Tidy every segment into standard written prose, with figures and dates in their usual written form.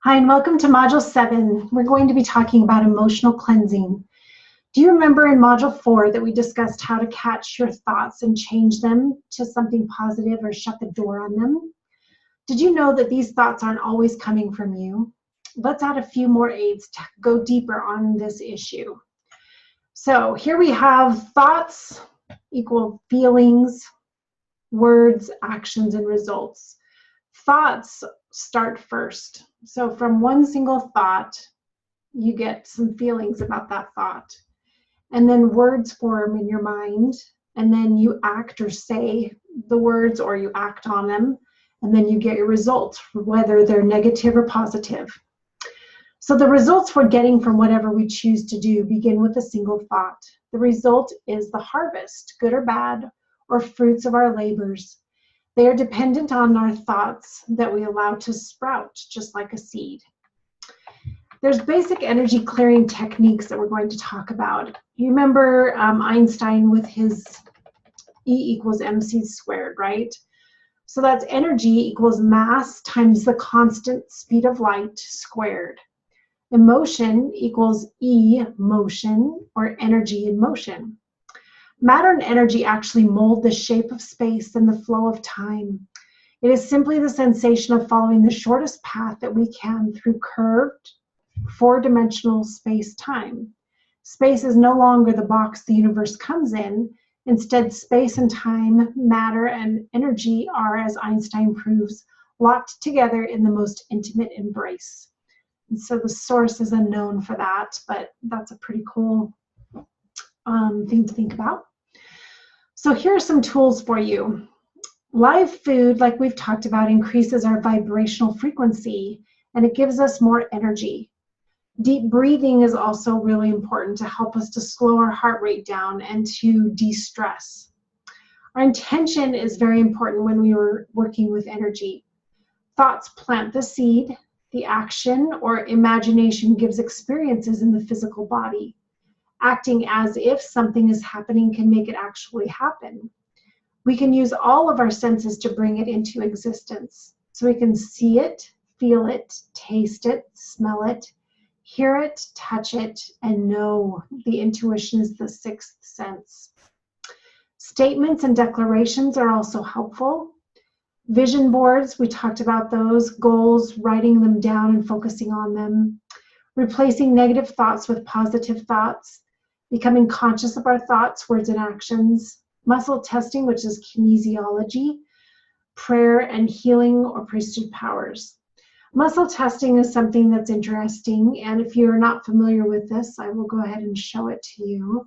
Hi, and welcome to Module 7. We're going to be talking about emotional cleansing. Do you remember in Module 4 that we discussed how to catch your thoughts and change them to something positive or shut the door on them? Did you know that these thoughts aren't always coming from you? Let's add a few more aids to go deeper on this issue. So here we have thoughts equal feelings, words, actions, and results. Thoughts start first. So from one single thought, you get some feelings about that thought. And then words form in your mind. And then you act or say the words or you act on them. And then you get your results, whether they're negative or positive. So the results we're getting from whatever we choose to do begin with a single thought. The result is the harvest, good or bad, or fruits of our labors. They are dependent on our thoughts that we allow to sprout, just like a seed. There's basic energy clearing techniques that we're going to talk about. You remember Einstein with his E = mc squared, right? So that's energy equals mass times the constant speed of light squared. Emotion equals E motion, or energy in motion. Matter and energy actually mold the shape of space and the flow of time. It is simply the sensation of following the shortest path that we can through curved, four-dimensional space-time. Space is no longer the box the universe comes in. Instead, space and time, matter and energy are, as Einstein proves, locked together in the most intimate embrace. And so the source is unknown for that, but that's a pretty cool thing to think about. So here are some tools for you. Live food, like we've talked about, increases our vibrational frequency and it gives us more energy. Deep breathing is also really important to help us to slow our heart rate down and to de-stress. Our intention is very important when we are working with energy. Thoughts plant the seed, the action or imagination gives experiences in the physical body. Acting as if something is happening can make it actually happen. We can use all of our senses to bring it into existence. So we can see it, feel it, taste it, smell it, hear it, touch it, and know. The intuition is the sixth sense. Statements and declarations are also helpful. Vision boards, we talked about those, goals, writing them down and focusing on them. Replacing negative thoughts with positive thoughts. Becoming conscious of our thoughts, words, and actions. Muscle testing, which is kinesiology. Prayer and healing or priesthood powers. Muscle testing is something that's interesting, and if you're not familiar with this, I will go ahead and show it to you.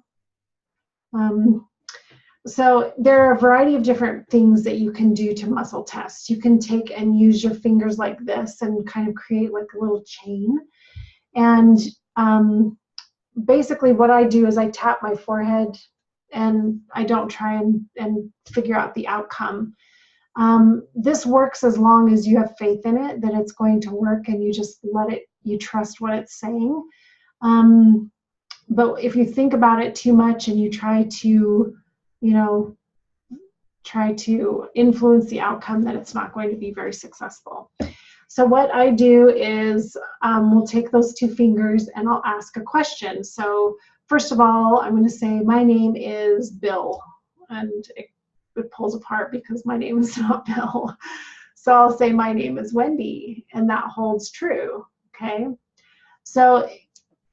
So there are a variety of different things that you can do to muscle test. You can take and use your fingers like this and kind of create like a little chain. And basically what I do is I tap my forehead and I don't try and figure out the outcome. This works as long as you have faith in it, that it's going to work and you just let it, you trust what it's saying. But if you think about it too much and you try to, try to influence the outcome, then it's not going to be very successful. So what I do is we'll take those two fingers and I'll ask a question. So first of all, I'm going to say, my name is Bill. And it pulls apart because my name is not Bill. So I'll say, my name is Wendy. And that holds true. Okay. So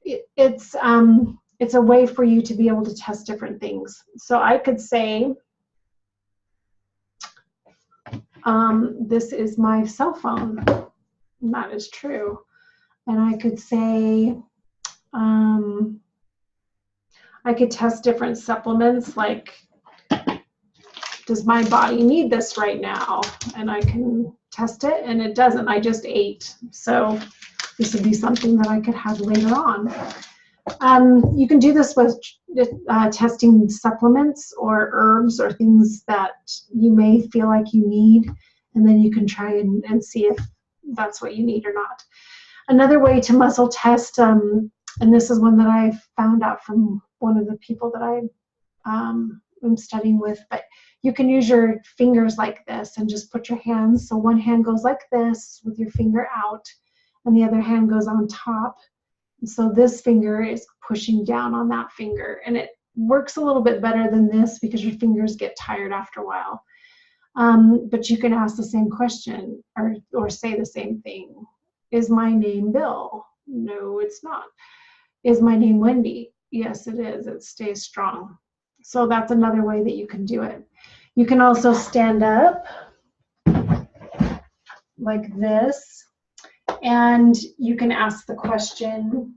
it's a way for you to be able to test different things. So I could say, this is my cell phone. And that is true. And I could say, I could test different supplements, like, does my body need this right now? And I can test it, and it doesn't. I just ate. So this would be something that I could have later on. You can do this with testing supplements or herbs or things that you may feel like you need, and then you can try and see if that's what you need or not. Another way to muscle test, and this is one that I found out from one of the people that I am studying with, but you can use your fingers like this and just put your hands, so one hand goes like this with your finger out, and the other hand goes on top. And so this finger is pushing down on that finger, and it works a little bit better than this because your fingers get tired after a while. But you can ask the same question or say the same thing. Is my name Bill? No, it's not. Is my name Wendy? Yes, it is. It stays strong. So that's another way that you can do it. You can also stand up like this, and you can ask the question.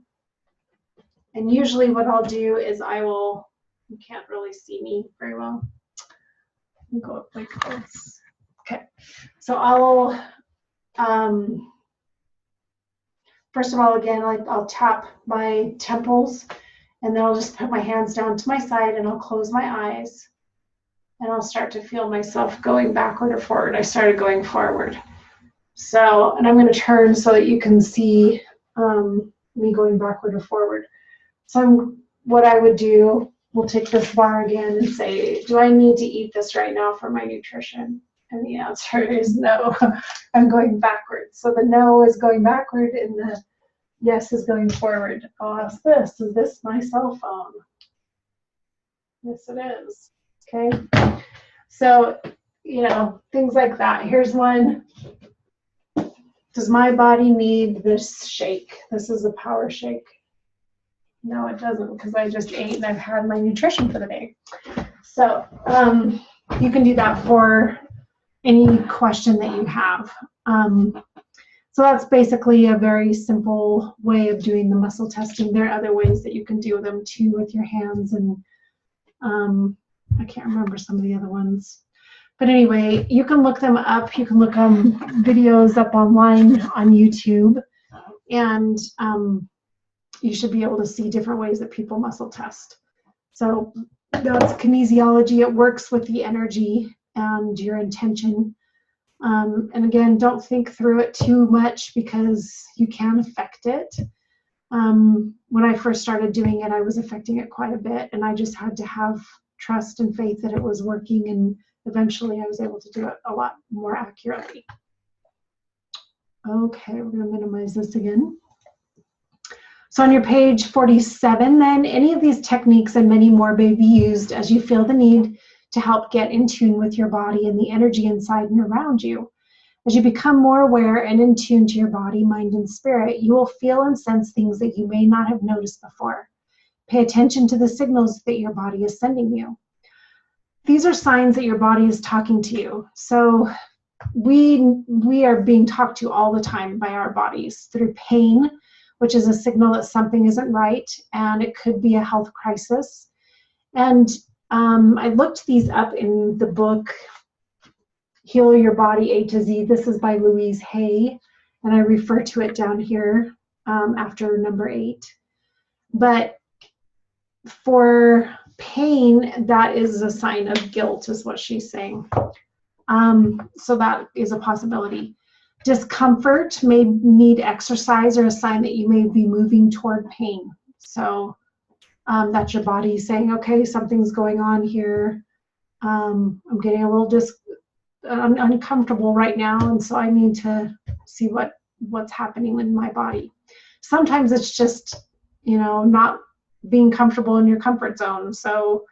And usually what I'll do is you can't really see me very well. Go up like this. Okay, so I'll first of all, again, I'll tap my temples, and then I'll just put my hands down to my side, and I'll close my eyes, and I'll start to feel myself going backward or forward. I started going forward. So, and I'm going to turn so that you can see me going backward or forward. So what I would do, we'll take this bar again and say, do I need to eat this right now for my nutrition? And the answer is no. I'm going backwards. So the no is going backward and the yes is going forward. I'll ask this, is this my cell phone? Yes, it is. Okay. So, things like that. Here's one. Does my body need this shake? This is a power shake. No, it doesn't, because I just ate and I've had my nutrition for the day. So you can do that for any question that you have. So that's basically a very simple way of doing the muscle testing. There are other ways that you can do them too with your hands, and I can't remember some of the other ones. But anyway, you can look them up. You can look videos up online on YouTube, and you should be able to see different ways that people muscle test. So that's kinesiology. It works with the energy and your intention. And again, don't think through it too much because you can affect it. When I first started doing it, I was affecting it quite a bit, and I just had to have trust and faith that it was working, and eventually I was able to do it a lot more accurately. Okay, we're going to minimize this again. So on your page 47, then, any of these techniques and many more may be used as you feel the need to help get in tune with your body and the energy inside and around you. As you become more aware and in tune to your body, mind, and spirit, you will feel and sense things that you may not have noticed before. Pay attention to the signals that your body is sending you. These are signs that your body is talking to you. So we are being talked to all the time by our bodies through pain, which is a signal that something isn't right, and it could be a health crisis. And I looked these up in the book, Heal Your Body A to Z. This is by Louise Hay, and I refer to it down here after number 8. But for pain, that is a sign of guilt, is what she's saying. So that is a possibility. Discomfort may need exercise, or a sign that you may be moving toward pain. So that's your body saying, okay, something's going on here. I'm getting a little uncomfortable right now, and so I need to see what's happening in my body. Sometimes it's just, not being comfortable in your comfort zone. So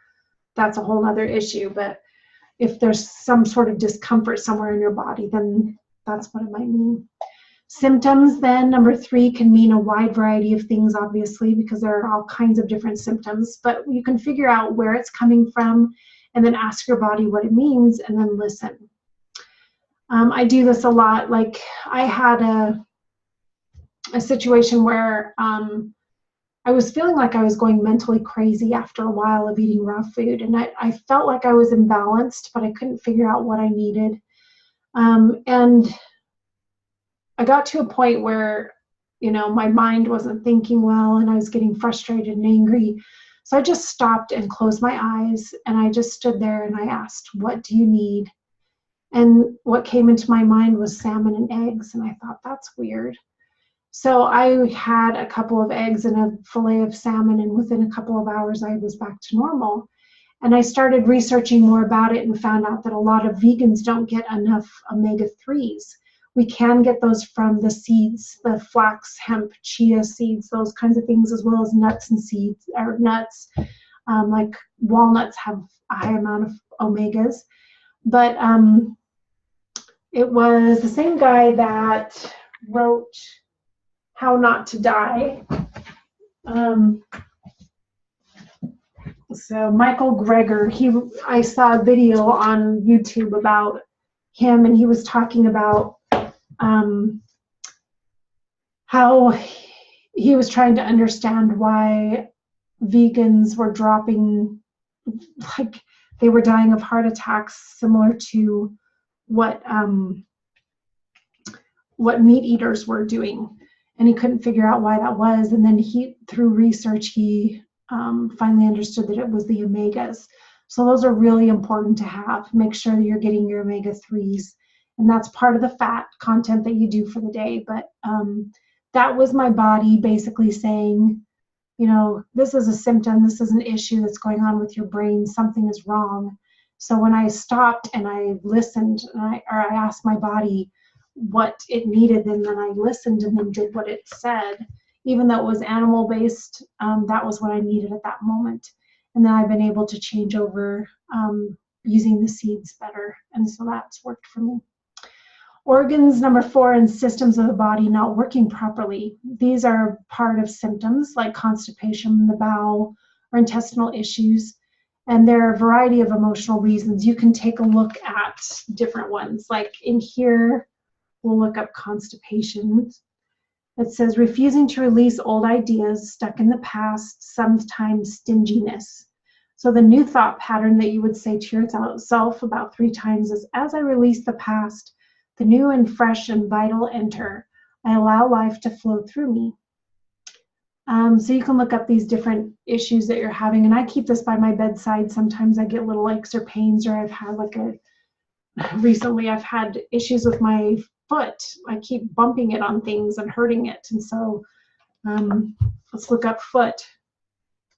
that's a whole other issue. But if there's some sort of discomfort somewhere in your body, then that's what it might mean. Symptoms, then, number 3, can mean a wide variety of things, obviously, because there are all kinds of different symptoms. But you can figure out where it's coming from and then ask your body what it means and then listen. I do this a lot. Like, I had a situation where I was feeling like I was going mentally crazy after a while of eating raw food, and I felt like I was imbalanced, but I couldn't figure out what I needed. And I got to a point where, my mind wasn't thinking well, and I was getting frustrated and angry. So I just stopped and closed my eyes, and I just stood there and I asked, what do you need? And what came into my mind was salmon and eggs, and I thought, that's weird. So I had a couple of eggs and a fillet of salmon, and within a couple of hours I was back to normal. And I started researching more about it and found out that a lot of vegans don't get enough omega-3s, We can get those from the seeds, the flax, hemp, chia seeds, those kinds of things, as well as nuts and seeds, or nuts, like walnuts have a high amount of omegas. But it was the same guy that wrote How Not to Die. So Michael Greger, I saw a video on YouTube about him, and he was talking about how he was trying to understand why vegans were dropping, like they were dying of heart attacks similar to what meat eaters were doing, and he couldn't figure out why that was. And then through research, he finally understood that it was the omegas. So those are really important to have. Make sure that you're getting your omega-3s, and that's part of the fat content that you do for the day. But that was my body basically saying, you know, this is a symptom, this is an issue that's going on with your brain, something is wrong. So when I stopped and I listened, I asked my body what it needed, and then I listened and then did what it said, even though it was animal-based, that was what I needed at that moment. And then I've been able to change over using the seeds better, and so that's worked for me. Organs, number 4, and systems of the body not working properly. These are part of symptoms like constipation in the bowel or intestinal issues. And there are a variety of emotional reasons. You can take a look at different ones. Like in here, we'll look up constipation. It says refusing to release old ideas stuck in the past, sometimes stinginess. So the new thought pattern that you would say to yourself about 3 times is, as I release the past, the new and fresh and vital enter. I allow life to flow through me. So you can look up these different issues that you're having, and I keep this by my bedside. Sometimes I get little aches or pains, or I've had recently I've had issues with my foot. I keep bumping it on things and hurting it, and so let's look up foot,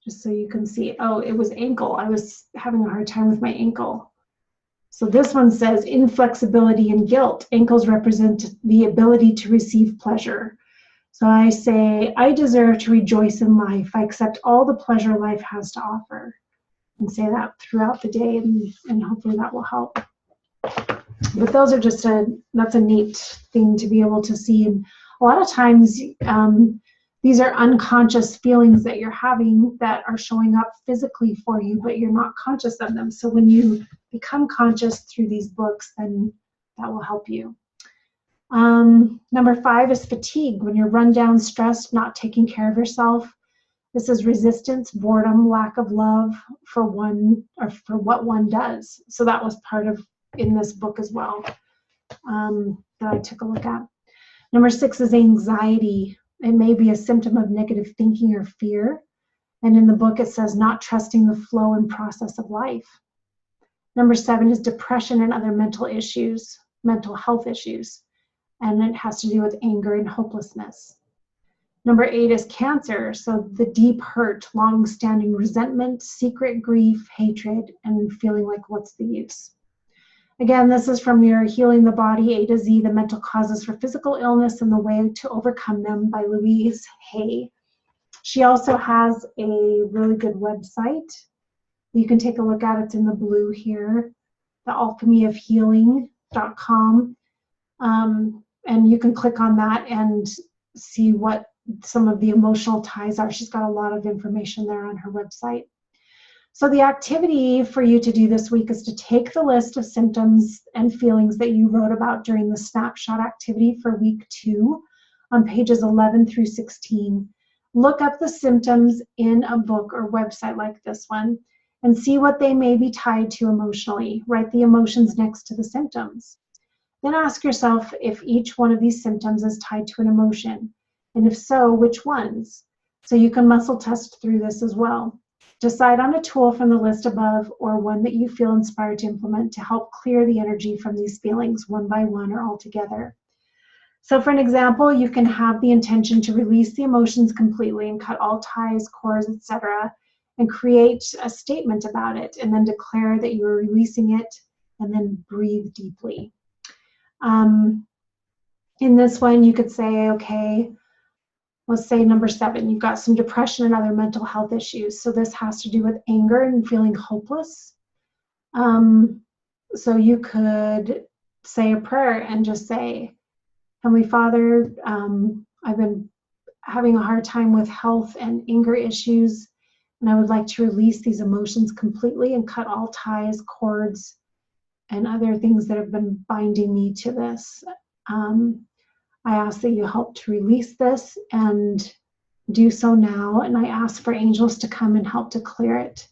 just so you can see. Oh, it was ankle. I was having a hard time with my ankle. So this one says inflexibility and guilt. Ankles represent the ability to receive pleasure. So I say, I deserve to rejoice in life. I accept all the pleasure life has to offer. And say that throughout the day, and hopefully that will help. But those are that's a neat thing to be able to see. And a lot of times, these are unconscious feelings that you're having that are showing up physically for you, but you're not conscious of them. So when you become conscious through these books, then that will help you. Number 5 is fatigue. When you're run down, stressed, not taking care of yourself. This is resistance, boredom, lack of love for what one does. So that was part of in this book as well, that I took a look at. Number 6 is anxiety. It may be a symptom of negative thinking or fear. And in the book, it says not trusting the flow and process of life. Number 7 is depression and other mental issues, mental health issues. And it has to do with anger and hopelessness. Number 8 is cancer. So the deep hurt, long-standing resentment, secret grief, hatred, and feeling like what's the use. Again, this is from your Healing the Body, A to Z, The Mental Causes for Physical Illness and the Way to Overcome Them by Louise Hay. She also has a really good website. You can take a look at it. It's in the blue here, thealchemyofhealing.com. And you can click on that and see what some of the emotional ties are. She's got a lot of information there on her website. So the activity for you to do this week is to take the list of symptoms and feelings that you wrote about during the snapshot activity for week 2 on pages 11 through 16. Look up the symptoms in a book or website like this one and see what they may be tied to emotionally. Write the emotions next to the symptoms. Then ask yourself if each one of these symptoms is tied to an emotion, and if so, which ones? So you can muscle test through this as well. Decide on a tool from the list above or one that you feel inspired to implement to help clear the energy from these feelings one by one or all together. So for an example, you can have the intention to release the emotions completely and cut all ties, cords, etc., and create a statement about it, and then declare that you are releasing it, and then breathe deeply. In this one, you could say, okay, let's say number 7, you've got some depression and other mental health issues. So this has to do with anger and feeling hopeless. So you could say a prayer and just say, Heavenly Father, I've been having a hard time with health and anger issues, and I would like to release these emotions completely and cut all ties, cords, and other things that have been binding me to this. I ask that you help to release this and do so now, and I ask for angels to come and help to clear it.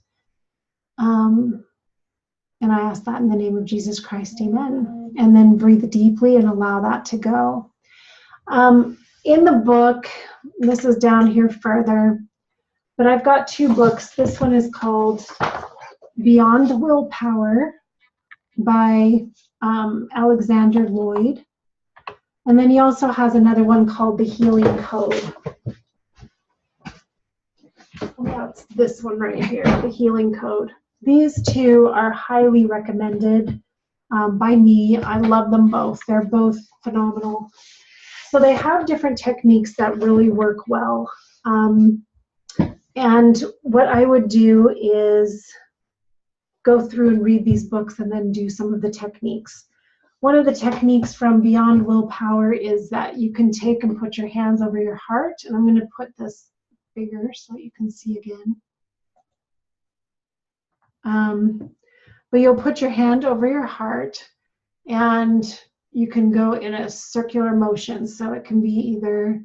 And I ask that in the name of Jesus Christ, amen. And then breathe deeply and allow that to go. In the book, this is down here further, but I've got 2 books. This one is called Beyond Willpower by Alexander Lloyd. And then he also has another one called The Healing Code. That's this one right here, The Healing Code. These 2 are highly recommended by me. I love them both. They're both phenomenal. So they have different techniques that really work well. And what I would do is go through and read these books and then do some of the techniques. One of the techniques from Beyond Willpower is that you can take and put your hands over your heart. And I'm going to put this bigger so you can see again. But you'll put your hand over your heart and you can go in a circular motion. So it can be either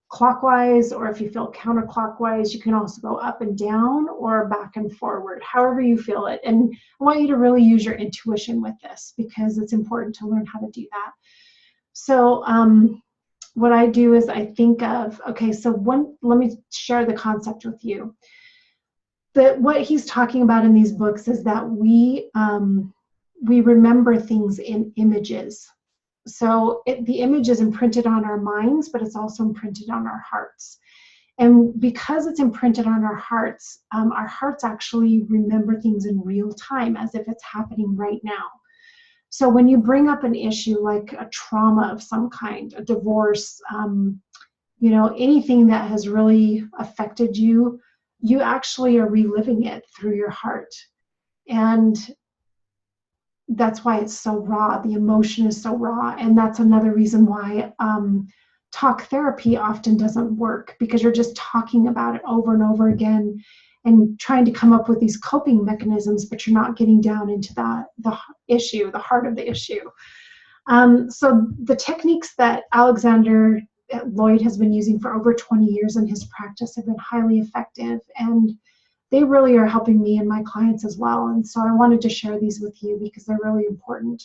clockwise, or if you feel counterclockwise, you can also go up and down or back and forward, however you feel it. And I want you to really use your intuition with this because it's important to learn how to do that. So what I do is I think of, okay, so let me share the concept with you. What he's talking about in these books is that we remember things in images. So the image is imprinted on our minds, but it's also imprinted on our hearts. And because it's imprinted on our hearts actually remember things in real time as if it's happening right now. So when you bring up an issue like a trauma of some kind, a divorce, anything that has really affected you, you actually are reliving it through your heart. And that's why it's so raw. The emotion is so raw. And that's another reason why talk therapy often doesn't work, because you're just talking about it over and over again and trying to come up with these coping mechanisms, but you're not getting down into the issue, the heart of the issue. So the techniques that Alexander Lloyd has been using for over 20 years in his practice have been highly effective, and they really are helping me and my clients as well. And so I wanted to share these with you because they're really important.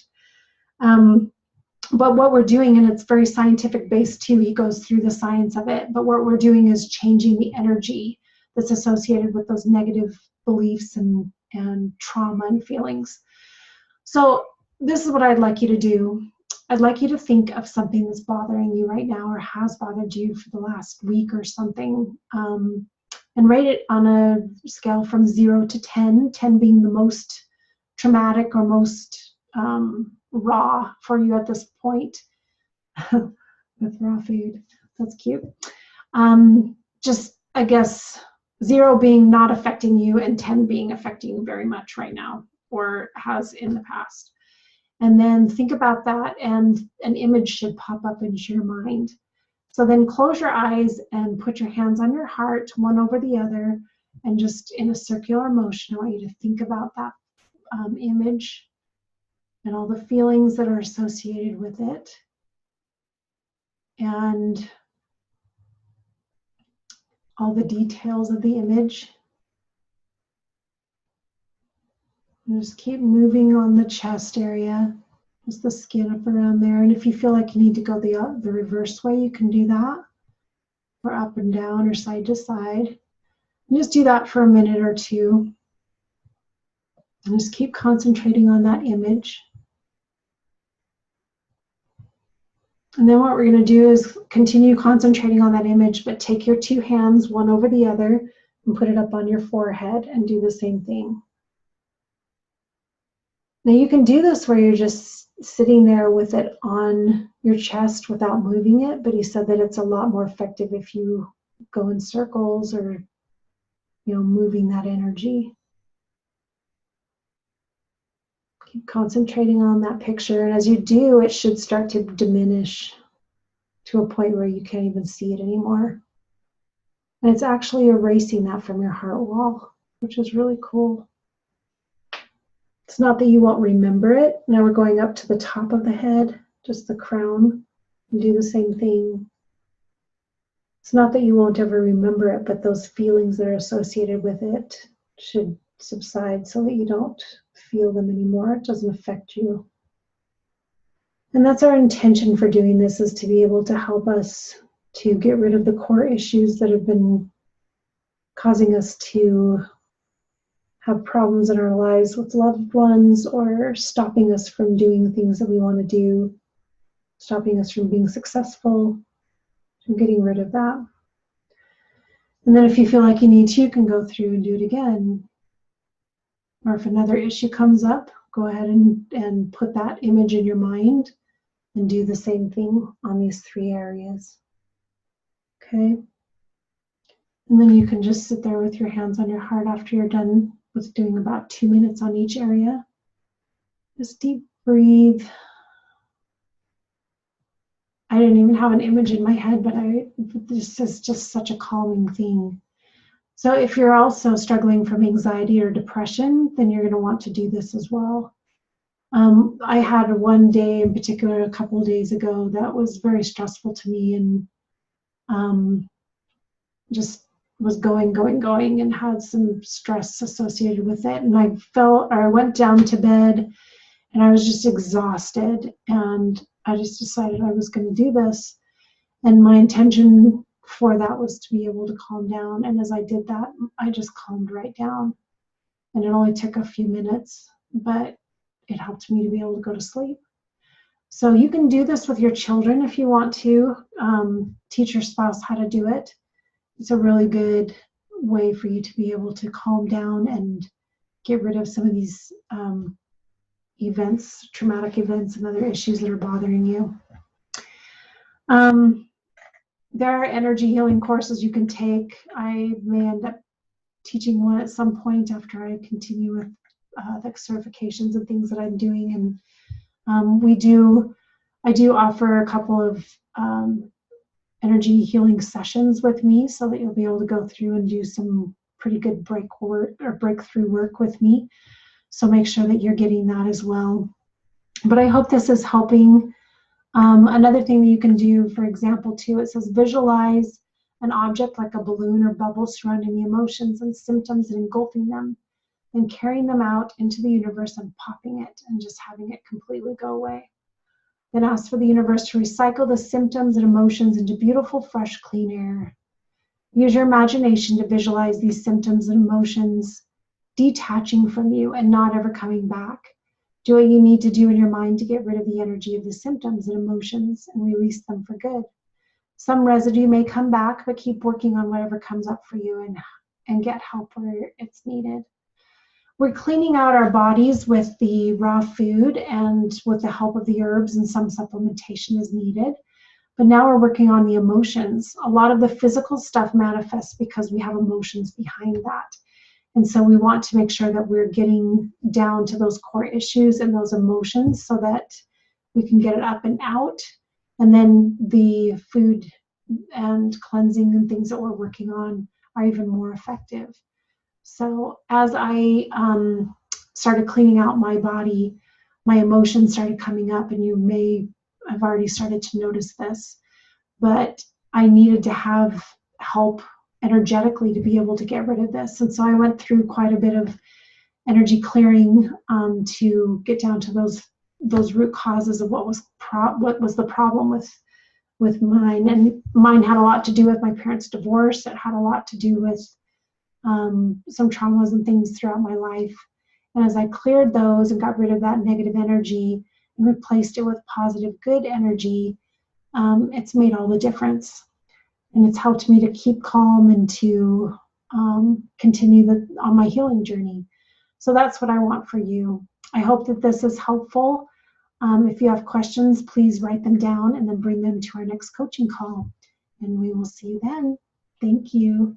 But what we're doing, and it's very scientific based too, he goes through the science of it, but what we're doing is changing the energy that's associated with those negative beliefs and trauma and feelings. So this is what I'd like you to do. I'd like you to think of something that's bothering you right now or has bothered you for the last week or something, and rate it on a scale from 0 to 10, 10 being the most traumatic or most raw for you at this point. With raw food, that's cute. Just, I guess, 0 being not affecting you and 10 being affecting you very much right now or has in the past. And then think about that, and an image should pop up into your mind. So then close your eyes and put your hands on your heart, one over the other, and just in a circular motion, I want you to think about that image and all the feelings that are associated with it. And all the details of the image. And just keep moving on the chest area, just the skin up around there. And if you feel like you need to go the reverse way, you can do that, or up and down or side to side. And just do that for a minute or two. And just keep concentrating on that image. And then what we're going to do is continue concentrating on that image, but take your 2 hands, one over the other, and put it up on your forehead and do the same thing. Now you can do this where you're just sitting there with it on your chest without moving it, but he said that it's a lot more effective if you go in circles or, moving that energy. Keep concentrating on that picture, and as you do, it should start to diminish to a point where you can't even see it anymore. And it's actually erasing that from your heart wall, which is really cool. It's not that you won't remember it. Now we're going up to the top of the head, just the crown, and do the same thing. It's not that you won't ever remember it, but those feelings that are associated with it should subside so that you don't feel them anymore. It doesn't affect you. And that's our intention for doing this, is to be able to help us to get rid of the core issues that have been causing us to have problems in our lives with loved ones, or stopping us from doing things that we want to do, stopping us from being successful, from getting rid of that. And then if you feel like you need to, you can go through and do it again. Or if another issue comes up, go ahead and put that image in your mind and do the same thing on these 3 areas. Okay? And then you can just sit there with your hands on your heart after you're done with doing about 2 minutes on each area. Just deep breathe. I didn't even have an image in my head, but this is just such a calming thing. So if you're also struggling from anxiety or depression, then you're going to want to do this as well. I had one day in particular, a couple of days ago, that was very stressful to me, and just was going, and had some stress associated with it. And I went down to bed, and I was just exhausted, and I just decided I was going to do this. And my intention for that was to be able to calm down. And as I did that, I just calmed right down. And it only took a few minutes, but it helped me to be able to go to sleep. So you can do this with your children if you want to. Teach your spouse how to do it. It's a really good way for you to be able to calm down and get rid of some of these events, traumatic events, and other issues that are bothering you. There are energy healing courses you can take. I may end up teaching one at some point after I continue with the certifications and things that I'm doing. And I do offer a couple of energy healing sessions with me, so that you'll be able to go through and do some pretty good breakthrough work with me. So make sure that you're getting that as well. But I hope this is helping. Another thing that you can do, for example, too, it says visualize an object like a balloon or bubble surrounding the emotions and symptoms and engulfing them, and carrying them out into the universe and popping it and just having it completely go away. Then ask for the universe to recycle the symptoms and emotions into beautiful, fresh, clean air. Use your imagination to visualize these symptoms and emotions detaching from you and not ever coming back. Do what you need to do in your mind to get rid of the energy of the symptoms and emotions and release them for good. Some residue may come back, but keep working on whatever comes up for you and get help where it's needed. We're cleaning out our bodies with the raw food and with the help of the herbs, and some supplementation is needed. But now we're working on the emotions. A lot of the physical stuff manifests because we have emotions behind that. And so we want to make sure that we're getting down to those core issues and those emotions so that we can get it up and out. And then the food and cleansing and things that we're working on are even more effective. So as I started cleaning out my body, my emotions started coming up, and you may have already started to notice this, but I needed to have help energetically to be able to get rid of this. And so I went through quite a bit of energy clearing to get down to those root causes of what was the problem with mine. And mine had a lot to do with my parents' divorce. It had a lot to do with some traumas and things throughout my life. And as I cleared those and got rid of that negative energy and replaced it with positive, good energy, it's made all the difference. And it's helped me to keep calm and to continue on my healing journey. So that's what I want for you. I hope that this is helpful. If you have questions, please write them down and then bring them to our next coaching call. And we will see you then. Thank you.